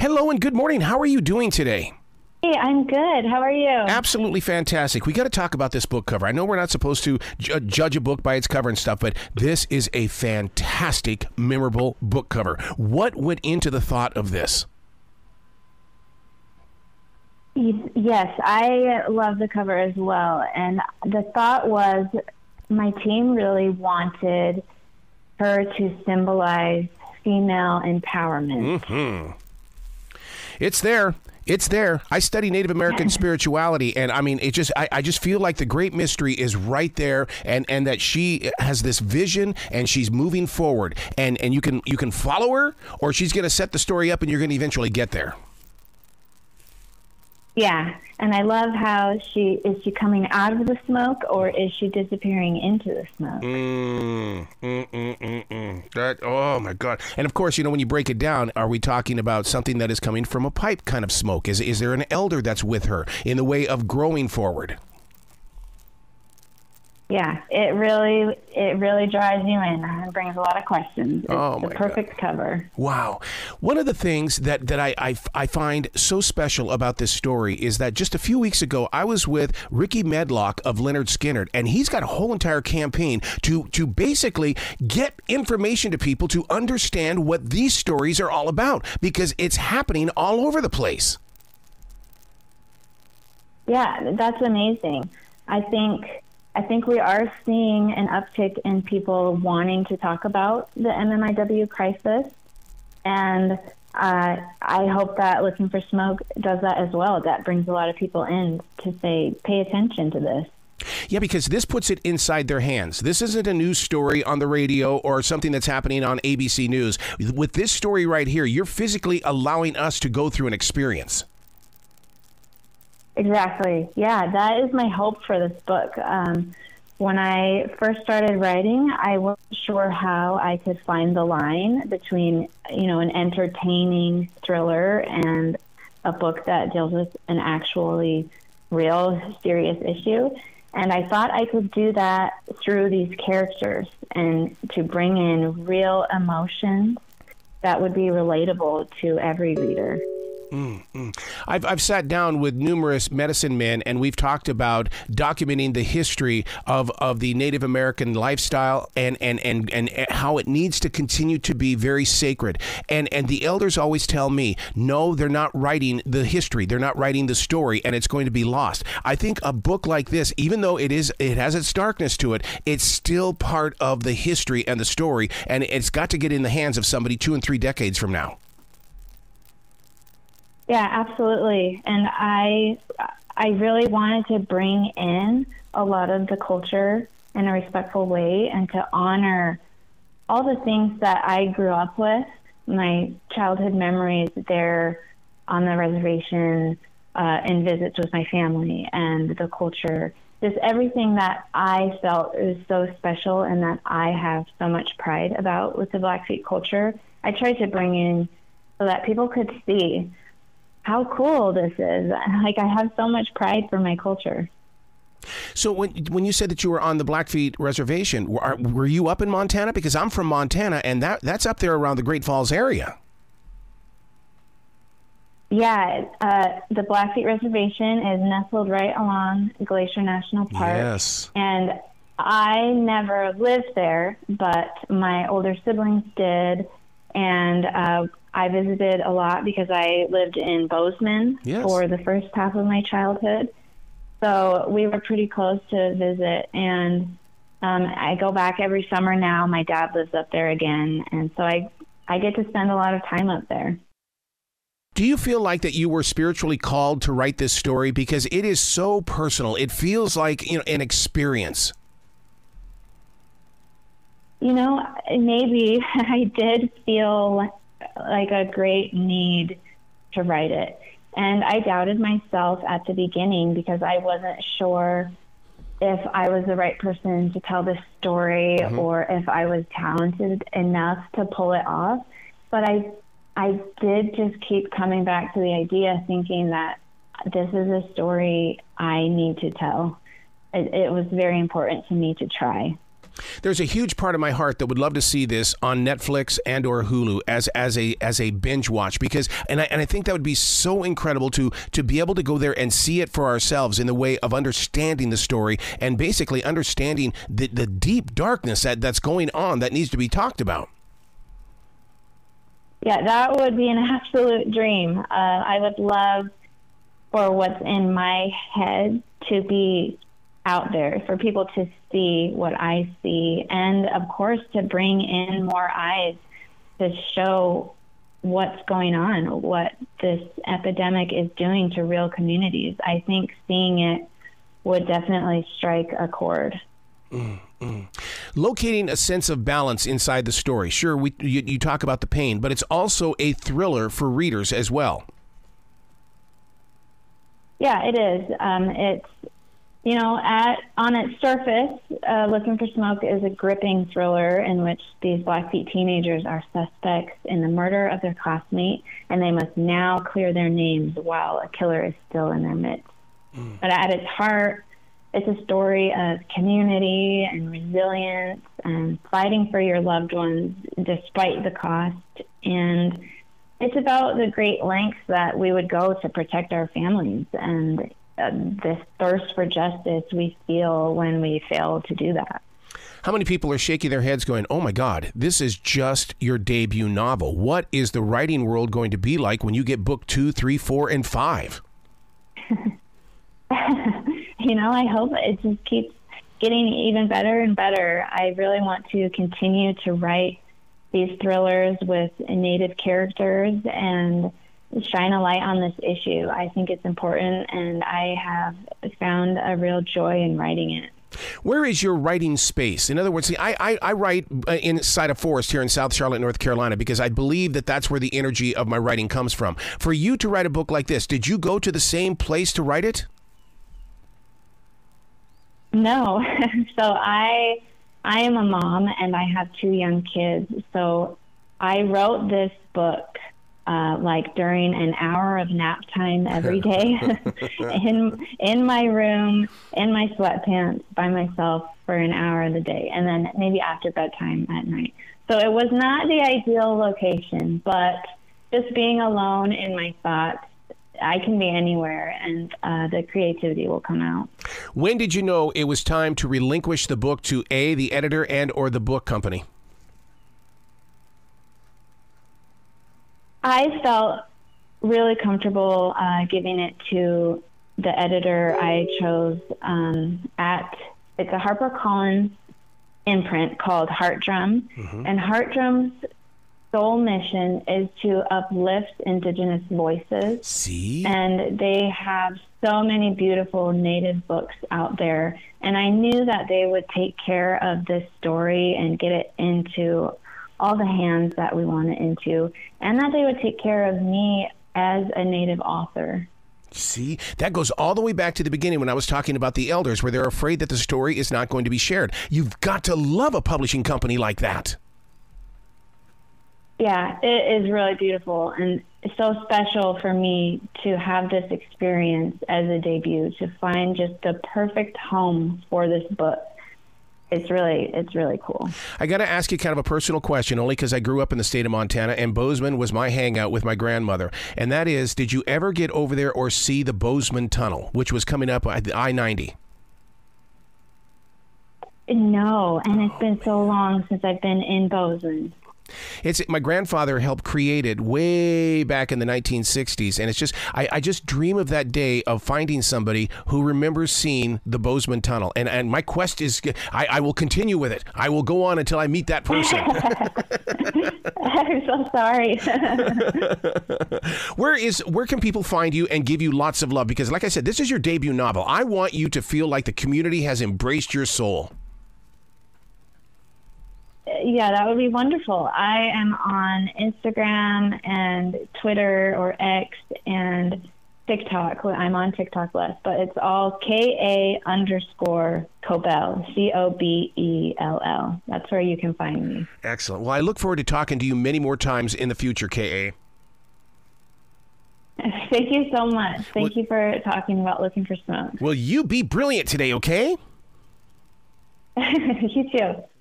Hello and good morning. How are you doing today? Hey, I'm good. How are you? Absolutely fantastic. We got to talk about this book cover. I know we're not supposed to judge a book by its cover and stuff, but this is a fantastic, memorable book cover. What went into the thought of this? Yes, I love the cover as well. And the thought was my team really wanted her to symbolize female empowerment. Mm-hmm. It's there. It's there. I study Native American spirituality, and I mean, I just feel like the great mystery is right there, and that she has this vision, and she's moving forward, and you can follow her, or she's going to set the story up, and you're going to eventually get there. Yeah, and I love how is she coming out of the smoke, or is she disappearing into the smoke? That, oh my God. And of course, when you break it down, are we talking about something that is coming from a pipe kind of smoke? Is there an elder that's with her in the way of growing forward? Yeah, it really drives you in and brings a lot of questions. It's the perfect cover. Wow. One of the things that I find so special about this story is that just a few weeks ago, I was with Ricky Medlock of Leonard Skinner, and he's got a whole entire campaign to basically get information to people to understand what these stories are all about, because it's happening all over the place. Yeah, that's amazing. I think we are seeing an uptick in people wanting to talk about the MMIW crisis, and I hope that Looking for Smoke does that as well. That brings a lot of people in to say, pay attention to this. Yeah, because this puts it inside their hands. This isn't a news story on the radio or something that's happening on ABC News. With this story right here, you're physically allowing us to go through an experience. Exactly. Yeah, that is my hope for this book. When I first started writing, I wasn't sure how I could find the line between, an entertaining thriller and a book that deals with an actually real serious issue. And I thought I could do that through these characters and to bring in real emotions that would be relatable to every reader. I've sat down with numerous medicine men, and we've talked about documenting the history of the Native American lifestyle and how it needs to continue to be very sacred. And the elders always tell me, no, they're not writing the history, they're not writing the story, and it's going to be lost. I think a book like this, even though it has its darkness to it, it's still part of the history and the story, and it's got to get in the hands of somebody 2 and 3 decades from now. Yeah, absolutely. And I really wanted to bring in a lot of the culture in a respectful way and to honor all the things that I grew up with, my childhood memories there on the reservation, and visits with my family and the culture. Just everything that I felt is so special and that I have so much pride about with the Blackfeet culture. I tried to bring in so that people could see how cool this is. Like, I have so much pride for my culture. So when you said that you were on the Blackfeet reservation, were you up in Montana? Because I'm from Montana, and that's up there around the Great Falls area. Yeah, the Blackfeet reservation is nestled right along Glacier National Park. Yes. And I never lived there, but my older siblings did, and I visited a lot because I lived in Bozeman for the first half of my childhood. So we were pretty close to visit, and I go back every summer now. My dad lives up there again, and so I get to spend a lot of time up there. Do you feel like that you were spiritually called to write this story? Because it is so personal. It feels like, an experience. Maybe I did feel like a great need to write it. And I doubted myself at the beginning because I wasn't sure if I was the right person to tell this story or if I was talented enough to pull it off. But I did just keep coming back to the idea, thinking that this is a story I need to tell. It was very important to me to try. There's a huge part of my heart that would love to see this on Netflix and or Hulu as a binge watch, because I think that would be so incredible to be able to go there and see it for ourselves in the way of understanding the story and basically understanding the deep darkness that's going on that needs to be talked about. Yeah, that would be an absolute dream. I would love for what's in my head to be out there, for people to see what I see, and of course to bring in more eyes to show what's going on, what this epidemic is doing to real communities. I think seeing it would definitely strike a chord. Locating a sense of balance inside the story. Sure, you talk about the pain, but it's also a thriller for readers as well. Yeah, it is. It's, you know, on its surface, Looking for Smoke is a gripping thriller in which these Blackfeet teenagers are suspects in the murder of their classmate, and they must now clear their names while a killer is still in their midst. But at its heart, it's a story of community and resilience and fighting for your loved ones despite the cost. And it's about the great lengths that we would go to protect our families and this thirst for justice we feel when we fail to do that. How many people are shaking their heads going, oh my God, this is just your debut novel. What is the writing world going to be like when you get book 2, 3, 4, and 5? You know, I hope it just keeps getting even better and better. I really want to continue to write these thrillers with Native characters and shine a light on this issue. I think it's important, and I have found a real joy in writing it. Where is your writing space? In other words, see, I write inside a forest here in South Charlotte, North Carolina, because I believe that that's where the energy of my writing comes from. For you to write a book like this, did you go to the same place to write it? No. So I am a mom, and I have 2 young kids. So I wrote this book like during an hour of nap time every day in my room, in my sweatpants by myself for an hour of the day, and then maybe after bedtime at night. So it was not the ideal location, but just being alone in my thoughts, I can be anywhere, and the creativity will come out. When did you know it was time to relinquish the book to the editor and or the book company? I felt really comfortable giving it to the editor I chose it's a HarperCollins imprint called Heart Drum. And Heart Drum's sole mission is to uplift Indigenous voices. See? And they have so many beautiful Native books out there. And I knew that they would take care of this story and get it into all the hands that we want it into, and that they would take care of me as a Native author. See, that goes all the way back to the beginning when I was talking about the elders, where they're afraid that the story is not going to be shared. You've got to love a publishing company like that. Yeah, it is really beautiful, and it's so special for me to have this experience as a debut, to find just the perfect home for this book. It's really cool. I got to ask you kind of a personal question, only because I grew up in the state of Montana, and Bozeman was my hangout with my grandmother. And that is, did you ever get over there or see the Bozeman Tunnel, which was coming up at I-90? No, and it's been so long since I've been in Bozeman. My grandfather helped create it way back in the 1960s, and it's just I just dream of that day of finding somebody who remembers seeing the Bozeman Tunnel. And my quest is I will continue with it. I will go on until I meet that person. I'm so sorry. Where can people find you and give you lots of love? Because like I said, this is your debut novel. I want you to feel like the community has embraced your soul. Yeah, that would be wonderful. I am on Instagram and Twitter or X and TikTok. I'm on TikTok less, but it's all KA_Cobell, Cobell. That's where you can find me. Excellent. Well, I look forward to talking to you many more times in the future, KA. Thank you so much. Thank you for talking about Looking for Smoke. Will you be brilliant today, okay? You too.